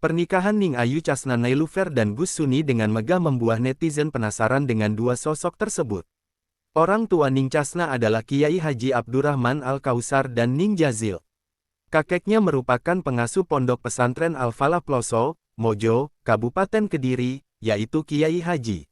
Pernikahan Ning Ayu Chasna Nailufer dan Gus Suni dengan megah membuat netizen penasaran dengan dua sosok tersebut. Orang tua Ning Chasna adalah Kiai Haji Abdurrahman Al-Kausar dan Ning Jazil. Kakeknya merupakan pengasuh pondok pesantren Al-Falah Ploso, Mojo, Kabupaten Kediri, yaitu Kiai Haji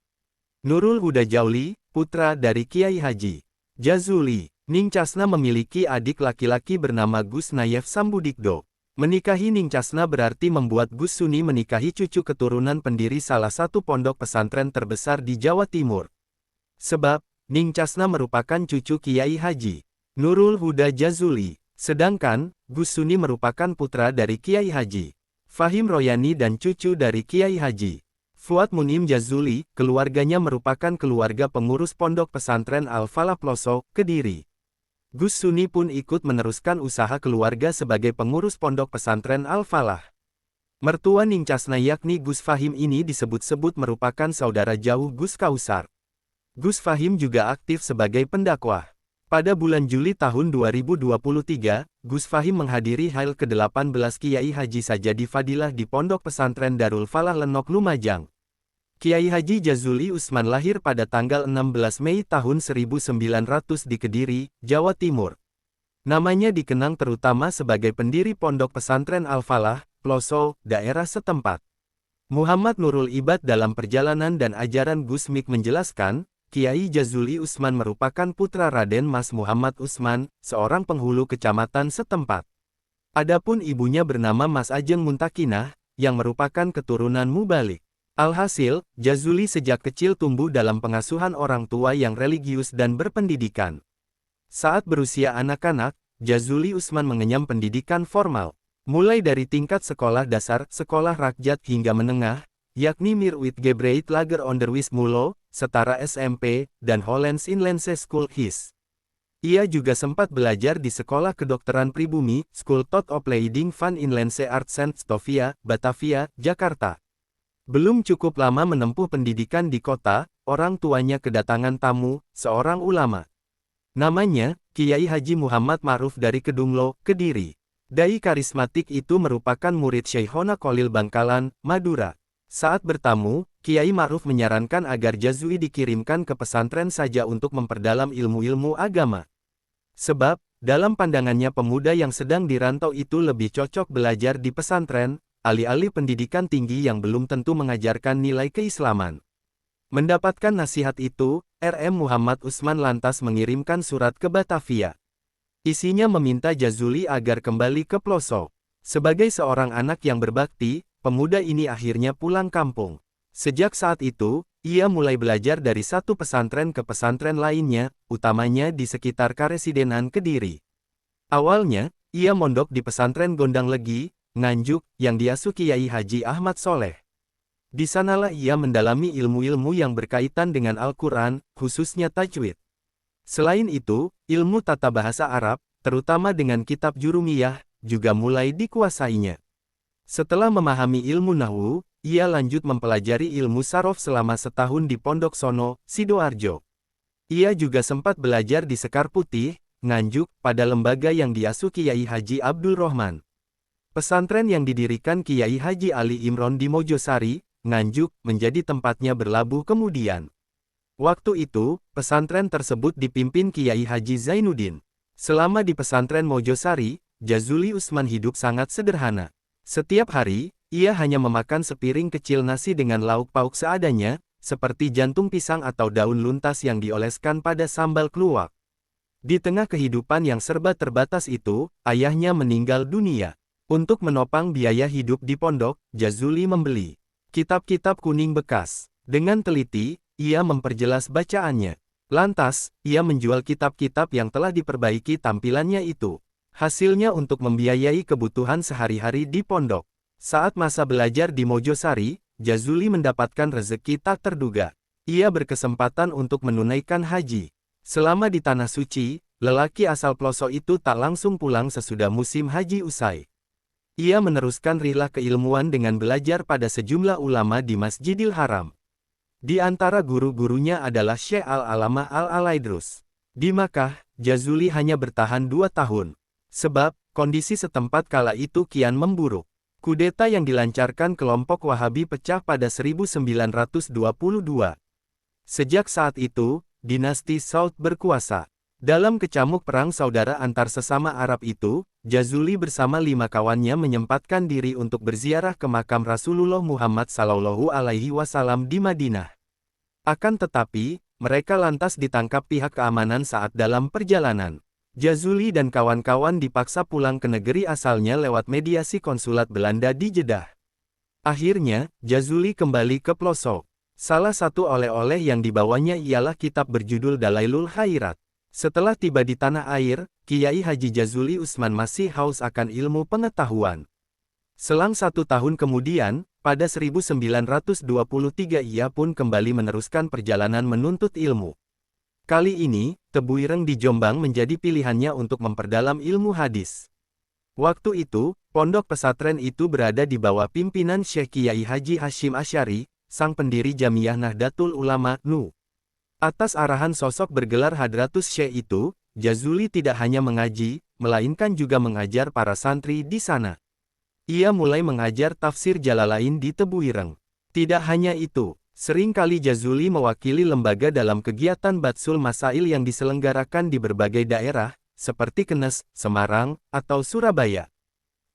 Nurul Huda Jauli, putra dari Kiai Haji Jazuli. Ning Chasna memiliki adik laki-laki bernama Gus Nayef Sambudikdo. Menikahi Ning Chasna berarti membuat Gus Suni menikahi cucu keturunan pendiri salah satu pondok pesantren terbesar di Jawa Timur. Sebab, Ning Chasna merupakan cucu Kiai Haji Nurul Huda Jazuli. Sedangkan, Gus Suni merupakan putra dari Kiai Haji Fahim Royani dan cucu dari Kiai Haji Fuad Munim Jazuli. Keluarganya merupakan keluarga pengurus pondok pesantren Al-Falah Ploso, Kediri. Gus Suni pun ikut meneruskan usaha keluarga sebagai pengurus pondok pesantren Al-Falah. Mertua Ning Chasna yakni Gus Fahim ini disebut-sebut merupakan saudara jauh Gus Kausar. Gus Fahim juga aktif sebagai pendakwah. Pada bulan Juli tahun 2023, Gus Fahim menghadiri hail ke-18 Kiai Haji Sajadi Fadilah di Pondok Pesantren Darul Falah Lenok Lumajang. Kiai Haji Jazuli Usman lahir pada tanggal 16 Mei tahun 1900 di Kediri, Jawa Timur. Namanya dikenang terutama sebagai pendiri Pondok Pesantren Al-Falah, Ploso, daerah setempat. Muhammad Nurul Ibad dalam perjalanan dan ajaran Gus Mik menjelaskan, Kiai Jazuli Usman merupakan putra Raden Mas Muhammad Usman, seorang penghulu kecamatan setempat. Adapun ibunya bernama Mas Ajeng Muntakinah, yang merupakan keturunan Mubalik. Alhasil, Jazuli sejak kecil tumbuh dalam pengasuhan orang tua yang religius dan berpendidikan. Saat berusia anak-anak, Jazuli Usman mengenyam pendidikan formal, mulai dari tingkat sekolah dasar, sekolah rakyat hingga menengah, yakni Mirwit Gebreit Lager Onderwijs Mulo, setara SMP, dan Hollands Inlandse School HIS. Ia juga sempat belajar di Sekolah Kedokteran Pribumi, School tot Opleiding van Inlandse Arts and Stofia, Batavia, Jakarta. Belum cukup lama menempuh pendidikan di kota, orang tuanya kedatangan tamu, seorang ulama. Namanya, Kiai Haji Muhammad Ma'ruf dari Kedunglo, Kediri. Dai karismatik itu merupakan murid Syekhona Kholil Bangkalan, Madura. Saat bertamu, Kiai Ma'ruf menyarankan agar Jazuli dikirimkan ke pesantren saja untuk memperdalam ilmu-ilmu agama. Sebab, dalam pandangannya pemuda yang sedang dirantau itu lebih cocok belajar di pesantren, alih-alih pendidikan tinggi yang belum tentu mengajarkan nilai keislaman. Mendapatkan nasihat itu, RM Muhammad Usman lantas mengirimkan surat ke Batavia. Isinya meminta Jazuli agar kembali ke Ploso. Sebagai seorang anak yang berbakti, pemuda ini akhirnya pulang kampung. Sejak saat itu, ia mulai belajar dari satu pesantren ke pesantren lainnya, utamanya di sekitar Karesidenan Kediri. Awalnya, ia mondok di pesantren Gondang Legi, Nganjuk, yang diasuh Kiai Haji Ahmad Soleh. Di sanalah ia mendalami ilmu-ilmu yang berkaitan dengan Al-Quran, khususnya tajwid. Selain itu, ilmu tata bahasa Arab, terutama dengan kitab Jurumiyah, juga mulai dikuasainya. Setelah memahami ilmu Nahwu, ia lanjut mempelajari ilmu Sarof selama setahun di Pondok Sono, Sidoarjo. Ia juga sempat belajar di Sekar Putih, Nganjuk, pada lembaga yang diasuh Kiai Haji Abdul Rohman. Pesantren yang didirikan Kiai Haji Ali Imron di Mojosari, Nganjuk, menjadi tempatnya berlabuh kemudian. Waktu itu, pesantren tersebut dipimpin Kiai Haji Zainuddin. Selama di pesantren Mojosari, Jazuli Usman hidup sangat sederhana. Setiap hari, ia hanya memakan sepiring kecil nasi dengan lauk pauk seadanya, seperti jantung pisang atau daun luntas yang dioleskan pada sambal kluwak. Di tengah kehidupan yang serba terbatas itu, ayahnya meninggal dunia. Untuk menopang biaya hidup di pondok, Jazuli membeli kitab-kitab kuning bekas. Dengan teliti, ia memperjelas bacaannya. Lantas, ia menjual kitab-kitab yang telah diperbaiki tampilannya itu. Hasilnya untuk membiayai kebutuhan sehari-hari di pondok. Saat masa belajar di Mojosari, Jazuli mendapatkan rezeki tak terduga. Ia berkesempatan untuk menunaikan haji. Selama di Tanah Suci, lelaki asal Ploso itu tak langsung pulang sesudah musim haji usai. Ia meneruskan rilah keilmuan dengan belajar pada sejumlah ulama di Masjidil Haram. Di antara guru-gurunya adalah Syekh Al-Alamah Al-Alaidrus. Di Makkah, Jazuli hanya bertahan 2 tahun. Sebab, kondisi setempat kala itu kian memburuk. Kudeta yang dilancarkan kelompok Wahabi pecah pada 1922. Sejak saat itu, dinasti Saud berkuasa. Dalam kecamuk perang saudara antar sesama Arab itu, Jazuli bersama 5 kawannya menyempatkan diri untuk berziarah ke makam Rasulullah Muhammad SAW di Madinah. Akan tetapi, mereka lantas ditangkap pihak keamanan saat dalam perjalanan. Jazuli dan kawan-kawan dipaksa pulang ke negeri asalnya lewat mediasi konsulat Belanda di Jeddah. Akhirnya, Jazuli kembali ke pelosok. Salah satu oleh-oleh yang dibawanya ialah kitab berjudul Dalailul Khairat. Setelah tiba di tanah air, Kiai Haji Jazuli Usman masih haus akan ilmu pengetahuan. Selang 1 tahun kemudian, pada 1923 ia pun kembali meneruskan perjalanan menuntut ilmu. Kali ini, Tebu Ireng di Jombang menjadi pilihannya untuk memperdalam ilmu hadis. Waktu itu, pondok pesantren itu berada di bawah pimpinan Syekh Kiai Haji Hashim Asy'ari, sang pendiri Jamiyah Nahdlatul Ulama, NU. Atas arahan sosok bergelar Hadratus Syekh itu, Jazuli tidak hanya mengaji, melainkan juga mengajar para santri di sana. Ia mulai mengajar tafsir Jalalain di Tebu Ireng. Tidak hanya itu, seringkali Jazuli mewakili lembaga dalam kegiatan Batsul Masail yang diselenggarakan di berbagai daerah, seperti Kenes, Semarang, atau Surabaya.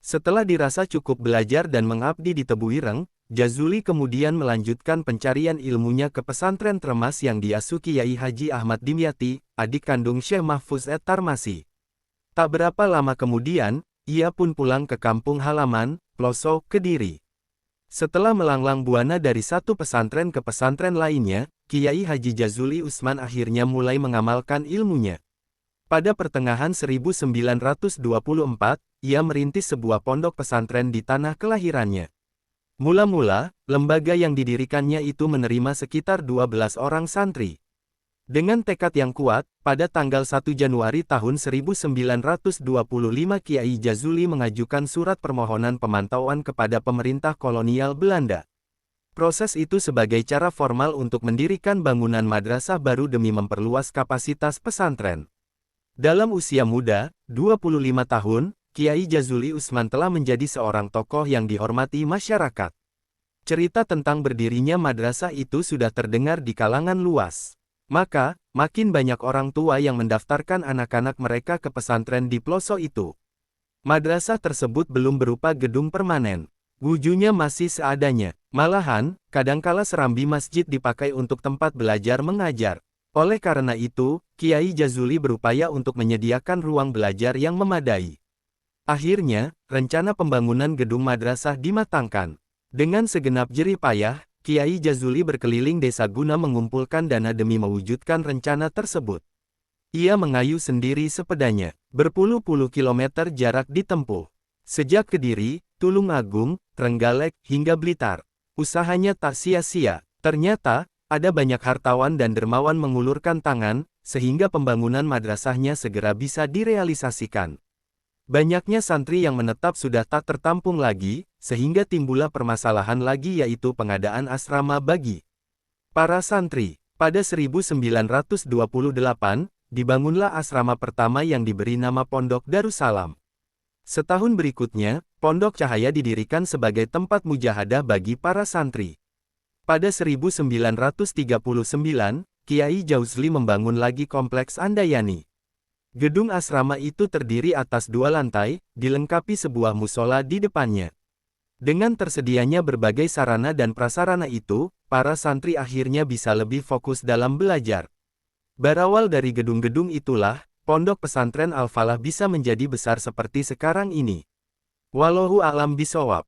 Setelah dirasa cukup belajar dan mengabdi di Tebu Ireng, Jazuli kemudian melanjutkan pencarian ilmunya ke pesantren Tremas yang diasuh Kiai Haji Ahmad Dimyati, adik kandung Syekh Mahfuz Tarmasi. Tak berapa lama kemudian, ia pun pulang ke kampung halaman, Pelosok, Kediri. Setelah melanglang buana dari satu pesantren ke pesantren lainnya, Kiai Haji Jazuli Usman akhirnya mulai mengamalkan ilmunya. Pada pertengahan 1924, ia merintis sebuah pondok pesantren di tanah kelahirannya. Mula-mula, lembaga yang didirikannya itu menerima sekitar 12 orang santri. Dengan tekad yang kuat, pada tanggal 1 Januari tahun 1925 Kiai Jazuli mengajukan surat permohonan pemantauan kepada pemerintah kolonial Belanda. Proses itu sebagai cara formal untuk mendirikan bangunan madrasah baru demi memperluas kapasitas pesantren. Dalam usia muda, 25 tahun, Kiai Jazuli Usman telah menjadi seorang tokoh yang dihormati masyarakat. Cerita tentang berdirinya madrasah itu sudah terdengar di kalangan luas. Maka, makin banyak orang tua yang mendaftarkan anak-anak mereka ke pesantren di pelosok itu. Madrasah tersebut belum berupa gedung permanen. Wujunya masih seadanya. Malahan, kadangkala serambi masjid dipakai untuk tempat belajar mengajar. Oleh karena itu, Kiai Jazuli berupaya untuk menyediakan ruang belajar yang memadai. Akhirnya, rencana pembangunan gedung madrasah dimatangkan. Dengan segenap jerih payah, Kiai Jazuli berkeliling desa guna mengumpulkan dana demi mewujudkan rencana tersebut. Ia mengayuh sendiri sepedanya, berpuluh-puluh kilometer jarak ditempuh. Sejak Kediri, Tulungagung, Trenggalek, hingga Blitar. Usahanya tak sia-sia. Ternyata, ada banyak hartawan dan dermawan mengulurkan tangan, sehingga pembangunan madrasahnya segera bisa direalisasikan. Banyaknya santri yang menetap sudah tak tertampung lagi, sehingga timbullah permasalahan lagi yaitu pengadaan asrama bagi para santri. Pada 1928, dibangunlah asrama pertama yang diberi nama Pondok Darussalam. Setahun berikutnya, Pondok Cahaya didirikan sebagai tempat mujahadah bagi para santri. Pada 1939, Kiai Jazuli membangun lagi kompleks Andayani. Gedung asrama itu terdiri atas 2 lantai, dilengkapi sebuah musola di depannya. Dengan tersedianya berbagai sarana dan prasarana itu, para santri akhirnya bisa lebih fokus dalam belajar. Berawal dari gedung-gedung itulah, pondok pesantren Al-Falah bisa menjadi besar seperti sekarang ini. Wallahu a'lam bishawab.